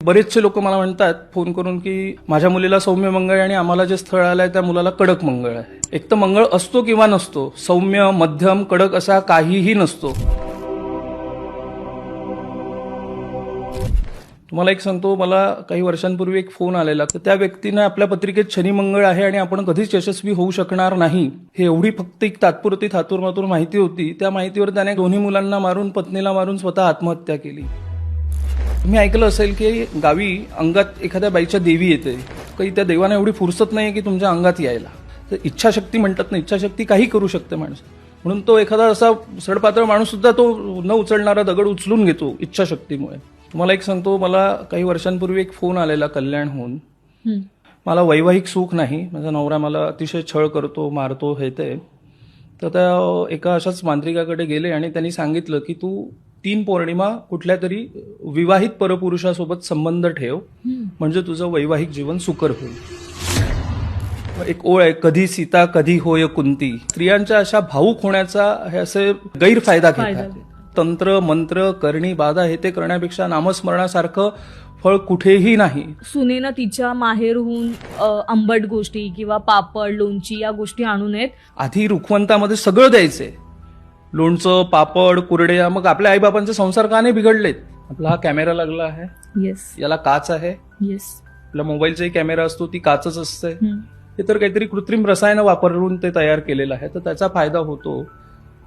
बरेचसे लोक मला म्हणतात फोन करून की माझ्या मुलीला सौम्य मंगळ आहे आणि आम्हाला जे स्थळ आलंय त्या मुलाला कडक मंगळ आहे. एक तर मंगळ असतो किंवा नसतो, सौम्य, मध्यम, कडक असा काहीही नसतो. तुम्हाला एक सांगतो, मला काही वर्षांपूर्वी एक फोन आलेला, तर त्या व्यक्तीनं आपल्या पत्रिकेत शनी मंगळ आहे आणि आपण कधीच यशस्वी होऊ शकणार नाही हे एवढी फक्त एक तात्पुरती थातूरमातूर माहिती होती. त्या माहितीवर त्याने दोन्ही मुलांना मारून, पत्नीला मारून स्वतः आत्महत्या केली. तुम्ही ऐकलं असेल की गावी अंगात एखाद्या बाईच्या देवी येते, काही त्या देवाने एवढी फुरसत नाही की तुमच्या अंगात यायला. तर इच्छाशक्ती म्हणतात ना, इच्छाशक्ती काही करू शकते माणूस. म्हणून तो एखादा असा सडपातळ माणूस सुद्धा तो न उचलणारा दगड उचलून घेतो इच्छाशक्तीमुळे. तुम्हाला एक सांगतो, मला काही वर्षांपूर्वी एक फोन आलेला कल्याणहून. मला वैवाहिक सुख नाही, माझा नवरा मला अतिशय छळ करतो, मारतो, हे ते. तर त्या एका अशाच मांत्रिकाकडे गेले आणि त्यांनी सांगितलं की तू 3 पौर्णिमा कुठल्या तरी विवाहित परपुरुषासोबत संबंध ठेव, म्हणजे तुझं वैवाहिक जीवन सुकर होईल. एक ओळ आहे, कधी सीता कधी होय कुंती. स्त्रियांच्या अशा भावूक होण्याचा हे असे गैरफायदा घेतात. तंत्र मंत्र करणी बाधा हे ते करण्यापेक्षा नामस्मरणासारखं फळ कुठेही नाही. सुनेनं तिच्या माहेरहून आंबट गोष्टी किंवा पापड, लोणची या गोष्टी आणू नयेत. आधी रुखवंतामध्ये सगळं द्यायचंय, लोणचं, पापड, कुरड्या. मग आपल्या आईबापांचे संसार का नाही बिघडलेत? आपला हा कॅमेरा लागला आहे, येस, याला काच आहे. येस, आपल्या मोबाईलचाही कॅमेरा असतो, ती काचच असते. हे तर काहीतरी कृत्रिम रसायनं वापरून ते तयार केलेलं आहे, तर त्याचा फायदा होतो.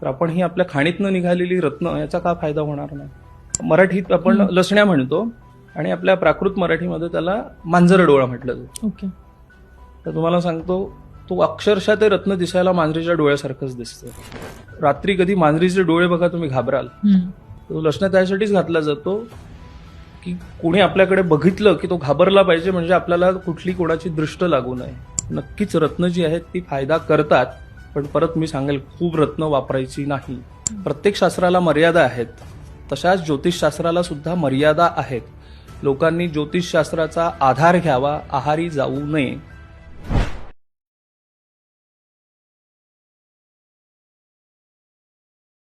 तर आपण ही आपल्या खाणीतनं निघालेली रत्न, याचा का फायदा होणार नाही? मराठीत आपण लसण्या म्हणतो आणि आपल्या प्राकृत मराठीमध्ये त्याला मांजर डोळा म्हटलं जातं. ओके. तर तुम्हाला सांगतो, तो अक्षरशः ते रत्न दिसायला मांजरीच्या डोळ्यासारखंच दिसतं. रात्री कधी मांजरीचे डोळे बघा तुम्ही घाबराल. तो लसण्या त्यासाठीच घातला जातो की कोणी आपल्याकडे बघितलं की तो घाबरला पाहिजे, म्हणजे आपल्याला कुठली कोणाची दृष्ट लागू नये. नक्कीच रत्न जी आहेत ती फायदा करतात, पण परत मी सांगेल, खूप रत्न वापरायची नाही. प्रत्येक शास्त्राला मर्यादा आहेत, तशाच ज्योतिषशास्त्राला सुद्धा मर्यादा आहेत. लोकांनी ज्योतिषशास्त्राचा आधार घ्यावा, आहारी जाऊ नये.